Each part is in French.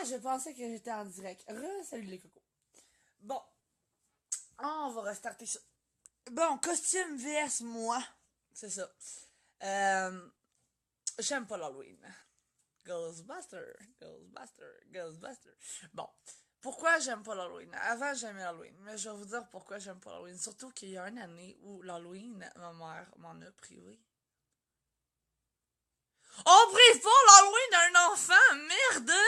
je pensais que j'étais en direct. Salut les cocos. Bon, on va restarter ça. Bon, costume vs moi. C'est ça. Euh, J'aime pas l'Halloween. Ghostbuster, Ghostbuster, Ghostbuster. Bon, pourquoi j'aime pas l'Halloween? Avant, j'aimais l'Halloween, mais je vais vous dire pourquoi j'aime pas l'Halloween. Surtout qu'il y a une année où l'Halloween, ma mère m'en a privé. On prive pas l'Halloween d'un enfant! Merde!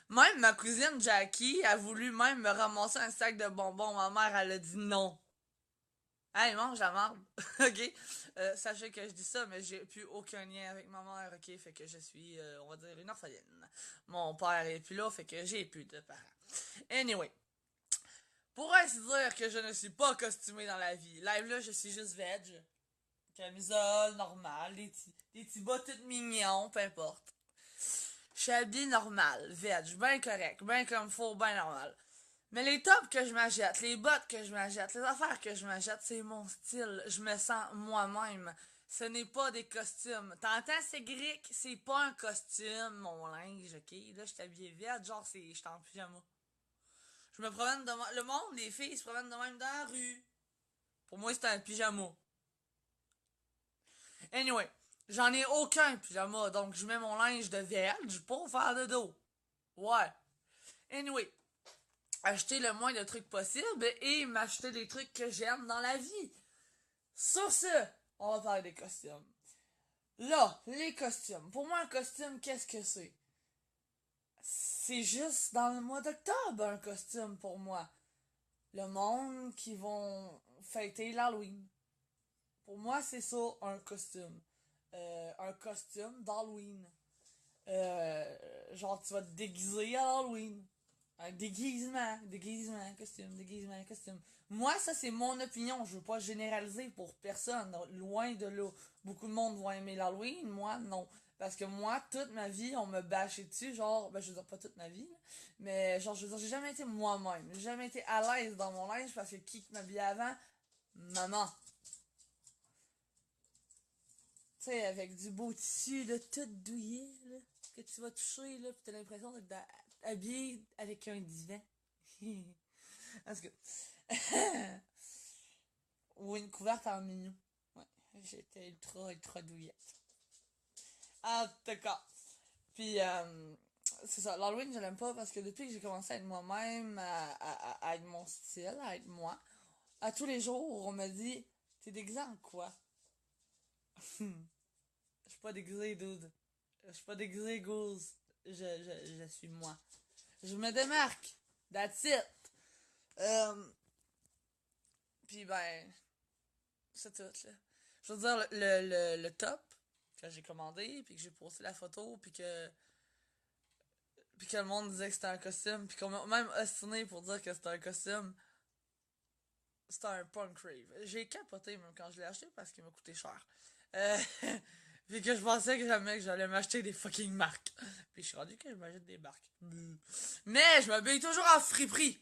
Même ma cousine Jackie a voulu même me ramasser un sac de bonbons. Ma mère, elle a dit non. Hey, mange la marde. Ok? Sachez que je dis ça, mais j'ai plus aucun lien avec ma mère, ok? Fait que je suis, on va dire, une orpheline. Mon père est plus là, fait que j'ai plus de parents. Anyway. Pour ainsi dire que je ne suis pas costumé dans la vie. Live là, je suis juste veg. Camisole, normale, des petits bas tout mignons, peu importe. Je suis habillée normal, veg, ben correct, ben comme faut, ben normal. Mais les tops que je m'achète, les bottes que je m'achète, les affaires que je m'achète, c'est mon style. Je me sens moi-même. Ce n'est pas des costumes. T'entends, c'est Greek, c'est pas un costume, mon linge, ok? Là, je suis habillée vide, genre, je suis en pyjama. Je me promène de le monde, les filles, ils se promènent de même dans la rue. Pour moi, c'est un pyjama. Anyway, j'en ai aucun pyjama, donc je mets mon linge de vierge pour faire de dos. Ouais. Anyway, acheter le moins de trucs possible et m'acheter des trucs que j'aime dans la vie. Sur ce, on va parler des costumes. Là, les costumes. Pour moi, un costume, qu'est-ce que c'est? C'est juste dans le mois d'octobre, un costume pour moi. Le monde qui vont fêter l'Halloween. Pour moi, c'est ça, un costume. Un costume d'Halloween. Genre, tu vas te déguiser à Halloween. Un déguisement, costume. Moi, ça, c'est mon opinion. Je veux pas généraliser pour personne. Loin de là. Beaucoup de monde vont aimer l'Halloween. Moi, non. Parce que moi, toute ma vie, on me bâchait dessus. Genre, ben, je veux dire, pas toute ma vie. Mais, genre, je veux dire, j'ai jamais été moi-même. J'ai jamais été à l'aise dans mon linge parce que qui m'habillait avant? Maman. Tu sais, avec du beau tissu, là, tout douillet, là, que tu vas toucher, là, pis t'as l'impression d'être habillé avec un divan. Parce que. Ou une couverte en mignon. Ouais, j'étais ultra douillette. En tout cas. Puis, c'est ça. L'Halloween, je l'aime pas parce que depuis que j'ai commencé à être moi-même, à être mon style, à être moi, à tous les jours, on me dit, t'es déguisé en quoi? Je suis pas déguisé, dude. Je suis pas déguisé, goose. Je suis moi. Je me démarque. That's it. Euh, Puis ben, c'est tout, là. Je veux dire, le top que j'ai commandé, puis que j'ai posté la photo, puis que le monde disait que c'était un costume, puis qu'on m'a même ostiné pour dire que c'était un costume, c'était un punk rave. J'ai capoté même quand je l'ai acheté parce qu'il m'a coûté cher. Euh, puis que je pensais que jamais que j'allais m'acheter des fucking marques. Puis je suis rendu que je m'achète des marques. Mais je m'habille toujours en friperie.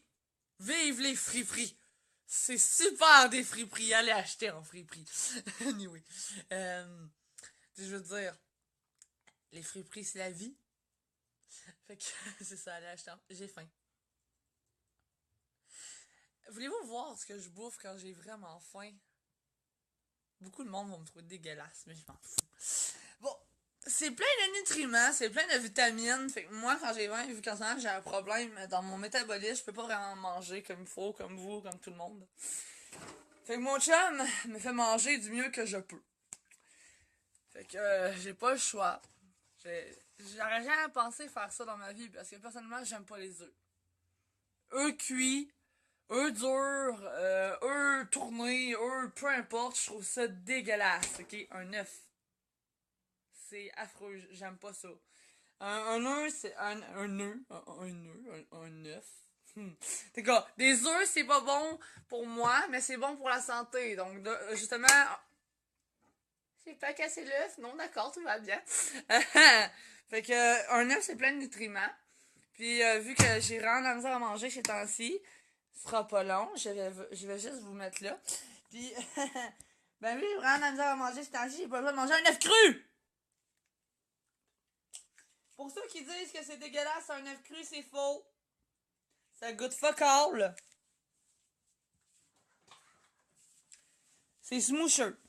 Vive les friperies. C'est super des friperies. Allez acheter en friperie. Anyway. Je veux dire, les friperies, c'est la vie. Fait que c'est ça, allez acheter. J'ai faim. Voulez-vous voir ce que je bouffe quand j'ai vraiment faim? Beaucoup de monde vont me trouver dégueulasse, mais je m'en fous. Bon, c'est plein de nutriments, c'est plein de vitamines. Fait que moi, quand j'ai faim, vu qu'en ce moment j'ai un problème dans mon métabolisme, je peux pas vraiment manger comme il faut, comme vous, comme tout le monde. Fait que mon chum me fait manger du mieux que je peux. Fait que j'ai pas le choix. J'aurais jamais pensé faire ça dans ma vie parce que personnellement, j'aime pas les œufs. Œufs cuits, œufs durs, œufs tournés, œufs peu importe, je trouve ça dégueulasse, ok? Un œuf. C'est affreux, j'aime pas ça. Un œuf, c'est un œuf, un œuf. D'accord, des œufs, c'est pas bon pour moi, mais c'est bon pour la santé. Donc, justement, j'ai pas cassé l'œuf. Non, d'accord, tout va bien. Fait que, un œuf, c'est plein de nutriments. Puis, vu que j'ai vraiment de la misère à manger ces temps-ci, ce sera pas long. Je vais juste vous mettre là. Puis, ben, vu que j'ai vraiment de la misère à manger ces temps-ci, j'ai pas le droit de manger un œuf cru! Pour ceux qui disent que c'est dégueulasse un œuf cru, c'est faux. Ça goûte fuck all. C'est smoocheux.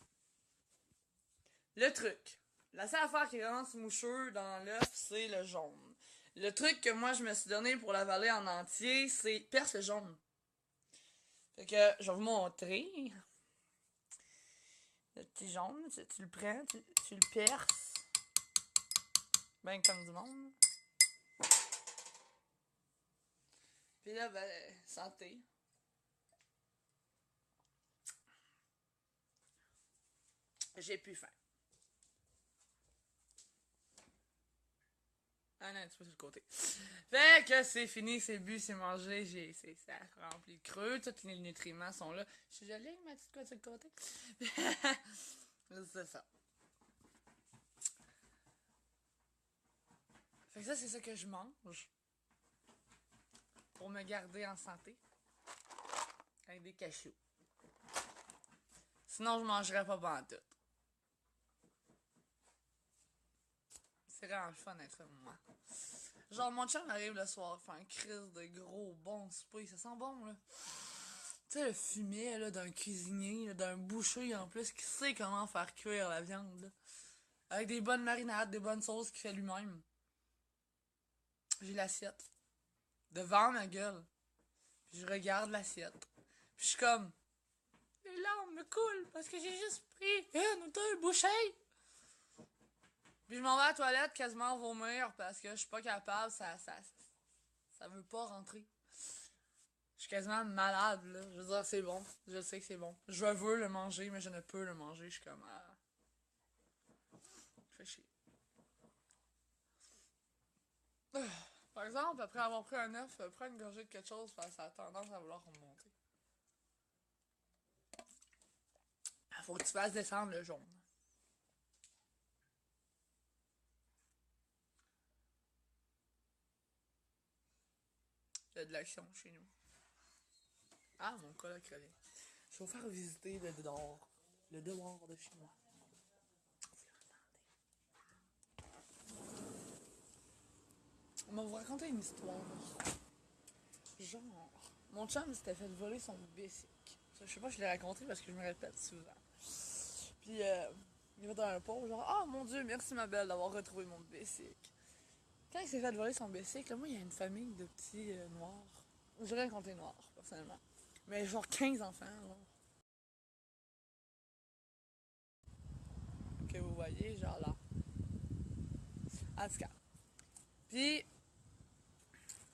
Le truc. La seule affaire qui est vraiment smoocheux dans l'œuf, c'est le jaune. Le truc que moi je me suis donné pour l'avaler en entier, c'est perce le jaune. Fait que je vais vous montrer. Le petit jaune, tu le prends, tu le perces. Ben comme du monde. Puis là, ben, santé. J'ai plus faim. Ah non, un petit peu sur le côté. Fait que c'est fini, c'est bu, c'est mangé, ça rempli le creux, tous les nutriments sont là. Je suis jolie avec ma petite couette sur le côté. C'est ça. Fait que ça, c'est ça que je mange. Pour me garder en santé. Avec des cachous. Sinon, je mangerais pas pantoute. C'est vraiment le fun d'être moi. Genre, mon chum arrive le soir, faire un crise de gros bon souper, ça sent bon, là. Tu sais, le fumet, là, d'un cuisinier, là, d'un boucher, en plus, qui sait comment faire cuire la viande, là. Avec des bonnes marinades, des bonnes sauces qu'il fait lui-même. J'ai l'assiette. Devant ma gueule. Puis je regarde l'assiette. Puis je suis comme... Les larmes me coulent parce que j'ai juste pris une ou deux bouchées. Puis je m'en vais à la toilette quasiment vomir parce que je suis pas capable, ça veut pas rentrer. Je suis quasiment malade, là. Je veux dire, c'est bon. Je sais que c'est bon. Je veux le manger, mais je ne peux le manger. Je suis comme... Ah. Fait chier. Par exemple, après avoir pris un œuf, prends une gorgée de quelque chose, ça a tendance à vouloir remonter. Faut que tu fasses descendre le jaune. Il y a de l'action chez nous. Ah, mon coloc revient. Je vais vous faire visiter le dehors. Le dehors de chez moi. On va vous raconter une histoire. Genre, mon chum s'était fait voler son bicycle. Je sais pas si je l'ai raconté parce que je me répète souvent. Puis, il va dans un pont, genre, ah mon dieu, merci ma belle d'avoir retrouvé mon bicycle. Quand il s'est fait voler son bicycle, moi, il y a une famille de petits noirs. J'aurais compté noirs, personnellement. Mais genre 15 enfants, genre. Que vous voyez, genre là. En tout cas. Puis,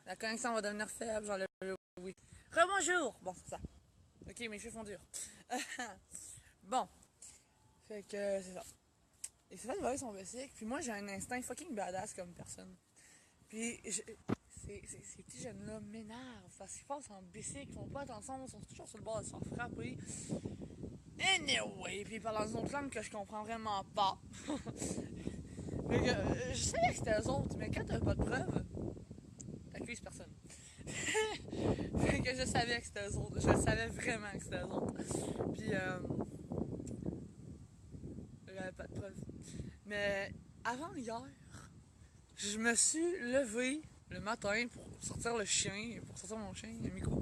la connexion va devenir faible, genre le oui. Rebonjour! Bon, c'est ça. Ok, mes cheveux font dur. Bon. Fait que c'est ça. Il s'est fait voler son bicycle, puis moi j'ai un instinct fucking badass comme personne. Puis ces petits jeunes-là m'énervent parce qu'ils passent en bicycle, ils font pas attention, ils sont toujours sur le bord de se faire frapper. Anyway, puis ils parlent dans une autre langue que je comprends vraiment pas. Fait que je savais que c'était eux autres, mais quand t'as pas de preuves, t'accuses personne. Fait que je savais que c'était eux autres, je savais vraiment que c'était eux autres. Puis j'avais pas de preuves. Mais avant hier, je me suis levée le matin pour sortir le chien, pour sortir mon chien, le micro,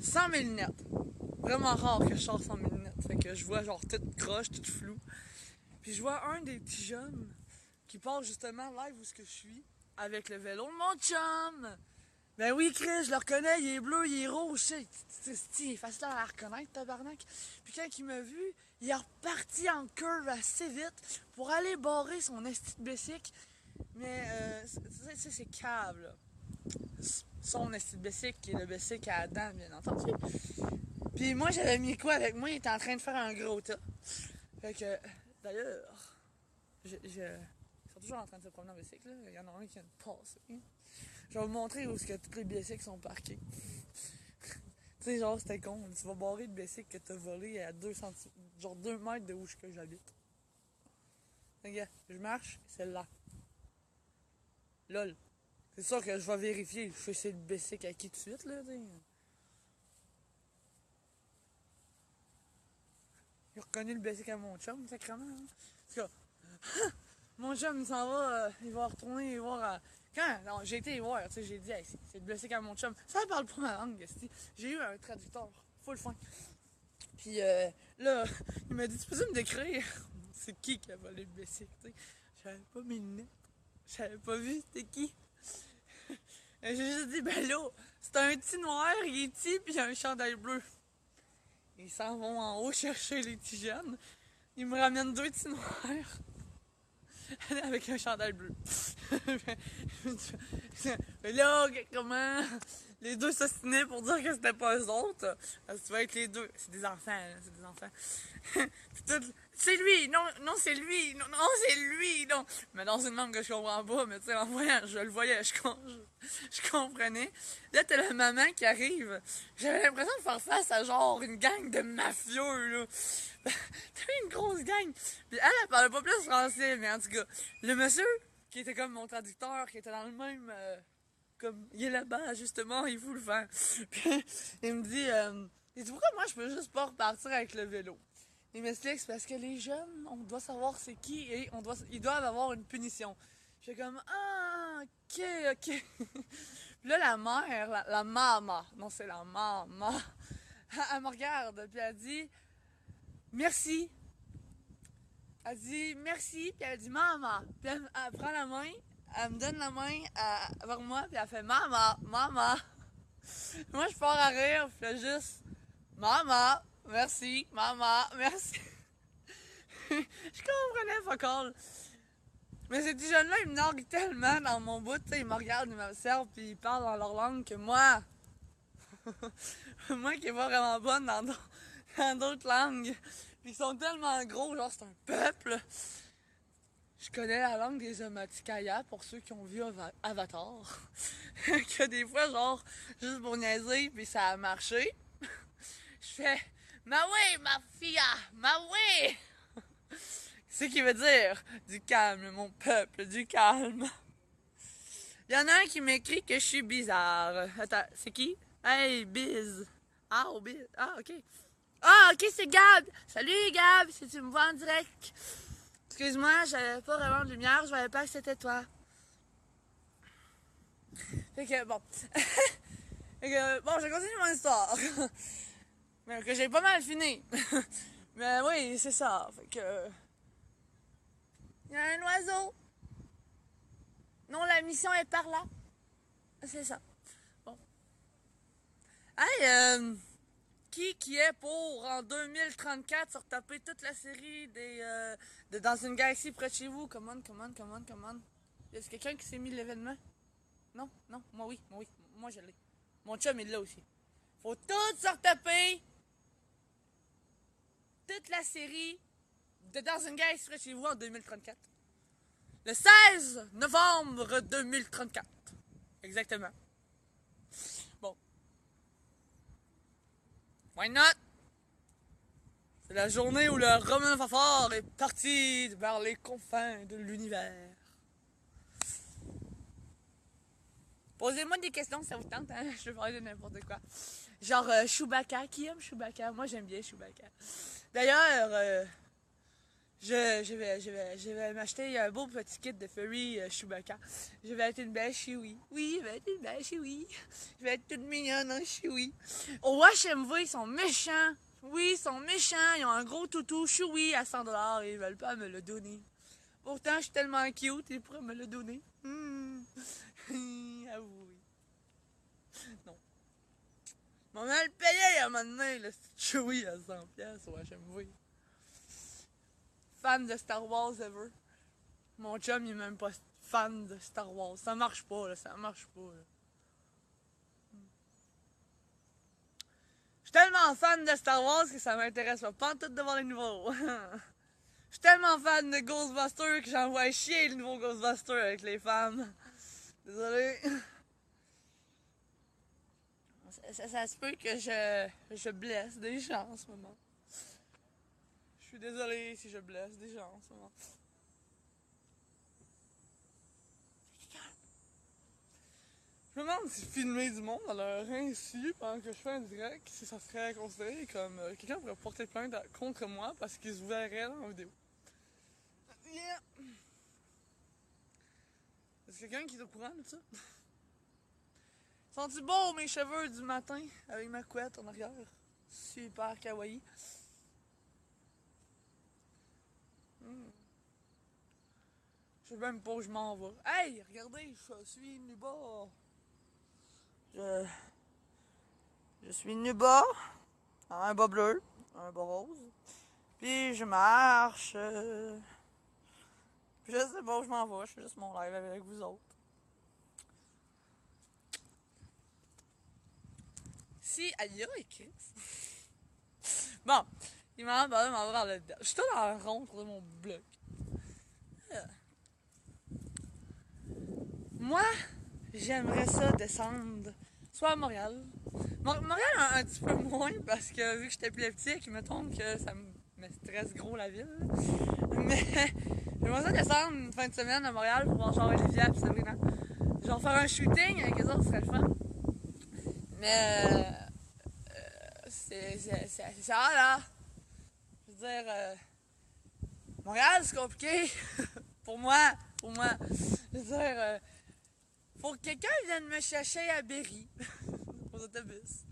sans mes lunettes. Vraiment rare que je sorte sans mes lunettes. Fait que je vois genre toute croche, toute floue. Puis je vois un des petits jeunes qui passe justement live où ce que je suis, avec le vélo de mon chum. Ben oui, Chris, je le reconnais, il est bleu, il est rouge, il est facile à la reconnaître, tabarnak. Puis quand il m'a vu, il est reparti en curve assez vite pour aller barrer son esti de bicycle. Mais, c'est cave, là. Son esti de bicycle, qui est le bicycle à Adam, bien entendu. Puis moi, j'avais mis quoi avec moi? Il était en train de faire un gros tas. Fait que, d'ailleurs, ils sont toujours en train de se promener en bicycle, là. Il y en a un qui vient de passer. Je vais vous montrer où est-ce que tous les bicycles sont parqués. Tu sais, genre, c'était con. Tu vas barrer le bicycle que t'as volé à 2 genre 2 mètres de où j'habite. Regarde, je marche, c'est là. Lol. C'est sûr que je vais vérifier. Je sais c'est le bicycle à qui tout de suite, là, t'sais. Il a reconnu le bicycle à mon chum, sacrément. Hein? En tout cas, mon chum, il s'en va, il va retourner voir... Quand non, j'ai été voir, tu sais, j'ai dit, hey, c'est de blesser quand mon chum. Ça parle pas ma langue, esti. J'ai eu un traducteur, full fin. Puis là, il m'a dit, tu peux me décrire? C'est qui a volé le bicycle, tu sais? J'avais pas mes lunettes. J'avais pas vu c'était qui. J'ai juste dit, ben là, c'est un petit noir, il est petit, puis il a un chandail bleu. Ils s'en vont en haut chercher les petits jeunes. Ils me ramènent deux petits noirs avec un chandail bleu. Mais là, comment? Les deux s'ostinaient pour dire que c'était pas eux autres. Ça va être les deux. C'est des enfants, hein, c'est des enfants. Puis tout, c'est lui, non, non, c'est lui, non, non, c'est lui, non. Mais dans une langue que je comprends pas, mais tu sais, en voyant, je le voyais, je comprenais. Là, t'as la maman qui arrive. J'avais l'impression de faire face à genre une gang de mafieux, là. T'avais une grosse gang. Puis elle parlait pas plus français, mais en tout cas, le monsieur, qui était comme mon traducteur, qui était dans le même... comme, il est là-bas, justement, il faut le faire. Puis, il me dit pourquoi moi, je peux juste pas repartir avec le vélo? Il m'explique, c'est parce que les jeunes, on doit savoir c'est qui et ils doivent avoir une punition. Je fais comme, ah, ok, ok. Puis là, la mère, la maman, non, c'est la maman, elle me regarde, puis elle dit, merci. Elle dit merci, puis elle dit maman. Puis elle prend la main, elle me donne la main vers moi, puis elle fait maman, maman. Moi, je pars à rire, puis je fais juste maman, merci, maman, merci. Je comprenais pas call. Mais ces petits jeunes-là, ils me narguent tellement dans mon bout, tu sais, ils me regardent, ils m'observent, puis ils parlent dans leur langue que moi, moi qui est pas vraiment bonne dans d'autres langues, puis ils sont tellement gros, genre c'est un peuple. Je connais la langue des Omaticaya pour ceux qui ont vu Avatar. Que des fois, genre, juste pour niaiser, puis ça a marché. Je fais ma oui, ma fille, ma oui! C'est ce qui veut dire du calme, mon peuple, du calme. Il y en a un qui m'écrit que je suis bizarre. Attends, c'est qui? Hey, Biz. Ah, oh, Biz. Ah, ok. Ah, ok, c'est Gab. Salut, Gab, si tu me vois en direct. Excuse-moi, j'avais pas vraiment de lumière, je voyais pas que c'était toi. Fait que, bon. Fait que, bon, je continue mon histoire. Mais que j'ai pas mal fini. Mais oui, c'est ça. Fait que... Il y a un oiseau. Non, la mission est par là. C'est ça. Bon. Hey, qui est pour, en 2034, se retaper toute la série de Dans une galaxie près de chez vous? Come on. Est-ce quelqu'un qui s'est mis l'événement? Non, moi oui, moi je l'ai. Mon chum il l'a aussi. Faut tout se retaper. Toute la série de Dans une galaxie près de chez vous en 2034. Le 16 novembre 2034. Exactement. Bon. Why not? C'est la journée où le Romain Fafard est parti vers les confins de l'univers. Posez-moi des questions, ça vous tente, hein? Je vais parler de n'importe quoi. Genre Chewbacca, qui aime Chewbacca? Moi j'aime bien Chewbacca. D'ailleurs, je vais m'acheter un beau petit kit de furry Chewbacca. Je vais être une belle Chewie. Oui, je vais être une belle Chewie. Je vais être toute mignonne en Chewie. Au HMV, ils sont méchants. Oui, ils sont méchants. Ils ont un gros toutou Chewie à 100$ et ils veulent pas me le donner. Pourtant, je suis tellement cute, ils pourraient me le donner. Ah oui. Non. Maman le payait à un moment donné, le Chewie à 100$ au HMV. Fan de Star Wars ever. Mon chum, il est même pas fan de Star Wars. Ça marche pas, là. Ça marche pas, là. Je suis tellement fan de Star Wars que ça m'intéresse pas en tout de voir les nouveaux. Je suis tellement fan de Ghostbusters que j'envoie chier le nouveau Ghostbusters avec les femmes. Désolé. Ça se peut que je blesse des gens en ce moment. Je suis désolé si je blesse des gens en ce moment. Je me demande si filmer du monde à leur insu pendant que je fais un direct, si ça serait considéré comme quelqu'un pourrait porter plainte contre moi parce qu'ils se verraient dans la vidéo. Yeah. Est-ce quelqu'un qui est au courant de ça? Sont-ils beaux mes cheveux du matin avec ma couette en arrière? Super kawaii. Je sais même pas où je m'en vais. Hey, regardez, je suis nu bas. Je suis nu bas, un bas bleu, un bas rose. Puis je marche. Puis je sais pas où je m'en vais, je fais juste mon live avec vous autres. Si, aïe, Chris. Bon, il m'a demandé de m'en vers le dedans. Je suis tout dans le rond de mon bloc. Moi, j'aimerais ça descendre soit à Montréal. Montréal un petit peu moins parce que vu que j'étais épileptique, il me tombe que ça me stresse gros la ville. Mais j'aimerais ça descendre une fin de semaine à Montréal pour voir genre Olivia et Sabrina. Genre faire un shooting avec eux autres, ce serait le fun. Mais c'est ça là. Je veux dire, Montréal c'est compliqué. pour moi. Je veux dire, faut que quelqu'un vienne me chercher à Berry, aux autobus.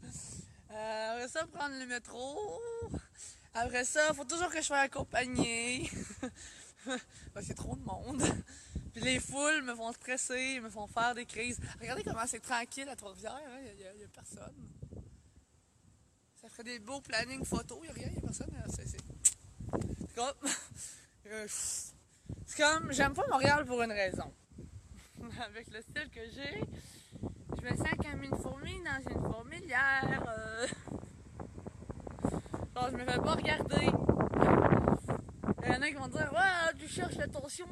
Après ça, prendre le métro. Après ça, faut toujours que je sois accompagnée. Parce qu'il y a trop de monde. Puis les foules me font stresser, me font faire des crises. Regardez comment c'est tranquille à Trois-Rivières, hein? Il y a personne. Ça ferait des beaux plannings photos, il n'y a rien, il n'y a personne. C'est comme... c'est comme... J'aime pas Montréal pour une raison. Avec le style que j'ai, je me sens comme une fourmi dans une fourmilière. Genre, je me fais pas regarder. Il y en a qui vont dire, ouais, tu cherches l'attention.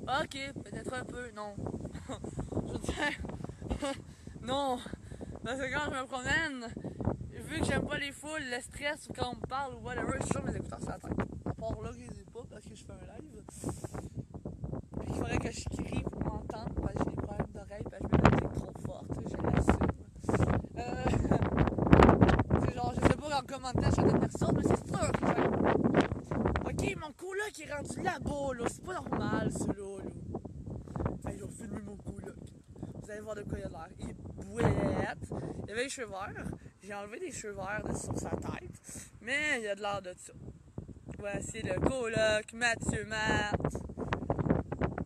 Ok, peut-être un peu, non. Je veux dire, non. Parce que quand je me promène, vu que j'aime pas les foules, le stress ou quand on me parle ou whatever, je suis sur mes écouteurs sur la tête. À part là, je les ai pas parce que je fais un live. Puis il faudrait que je crie pour m'entendre, parce que j'ai des problèmes d'oreille, parce que je me dis trop forte, je l'assume. C'est genre, je sais pas en commentaire sur des personnes, mais c'est sûr que ok, mon coloc est rendu là-bas, là, c'est pas normal, celui-là, là. Hey, j'ai filmé mon coloc. Vous allez voir de quoi il a l'air. Il est bouette, il avait les cheveux verts, j'ai enlevé des cheveux verts sur sa tête, mais il a de l'air de ça. Voici le coloc Mathieu Matt.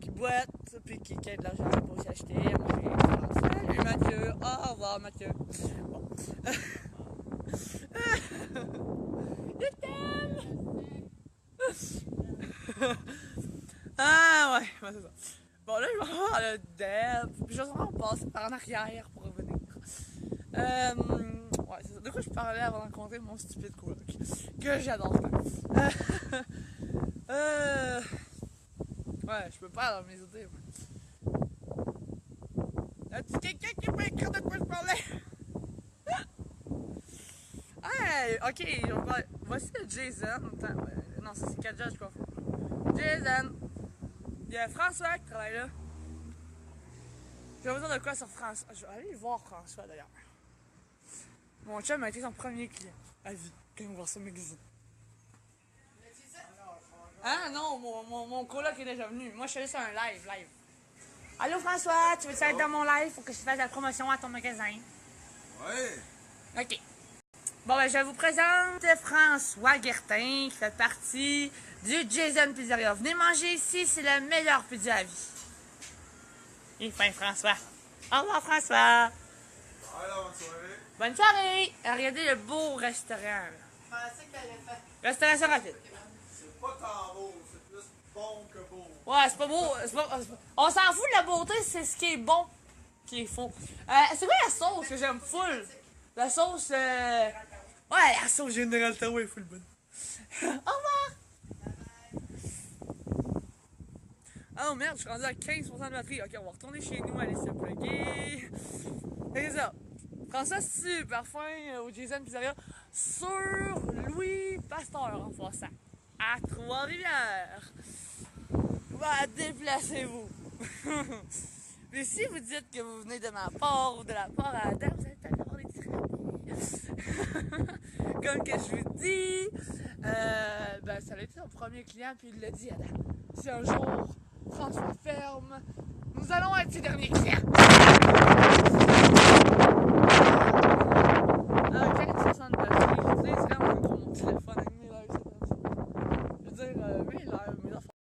Qui boite, puis qui a de l'argent pour s'acheter, manger. Salut Mathieu, au revoir Mathieu. Bon. Je t'aime! Ah ouais, c'est ça. Bon là, je vais voir le Deb, puis je vais vraiment passer par en arrière pour revenir. Ouais, c'est ça. De quoi je parlais avant de rencontrer mon stupide coloc, que j'adore faire. Ouais, je peux pas dans mes idées. Y'a-tu quelqu'un qui peut écrire de quoi je parlais? Hey, ok, voici le Jason. Attends, non, ça c'est Kadja, je crois. Jason! Il y a François qui travaille là. Je vais vous dire de quoi sur François. Je vais aller voir François d'ailleurs. Mon chum a été son premier client à vie quand il va voir ce magazine. Ah non, mon coloc est déjà venu. Moi, je suis allé sur un live. Allô François, tu veux être dans mon live pour que je fasse la promotion à ton magasin? Ouais. Ok. Bon, ben, je vous présente François Guertin, qui fait partie du Jason Pizzeria. Venez manger ici, c'est la meilleure pizza à vie. Il est fin, François. Au revoir, François. Alors, bonne soirée. Bonne soirée. Regardez le beau restaurant. Là. Je pensais que t'allais faire. Restauration rapide. C'est pas tant beau, c'est plus bon que beau. Ouais, c'est pas beau. On s'en fout de la beauté, c'est ce qui est bon qui est faux. C'est quoi la sauce que j'aime full? La sauce, ouais, la sauce Général Tao est full bonne. Au revoir! Oh merde, je suis rendu à 15% de batterie. Ok, on va retourner chez nous, aller se plugger. C'est ça. François, super fin au Jason Pizzeria sur Louis Pasteur en passant. À Trois-Rivières. Bah, déplacez-vous. Mais si vous dites que vous venez de ma part ou de la part à Adam, vous allez peut-être avoir des petits rabais. Comme que je vous dis, ben, ça a été son premier client, puis il l'a dit, Adam. Si un jour François ferme, Nous allons être ses derniers clients.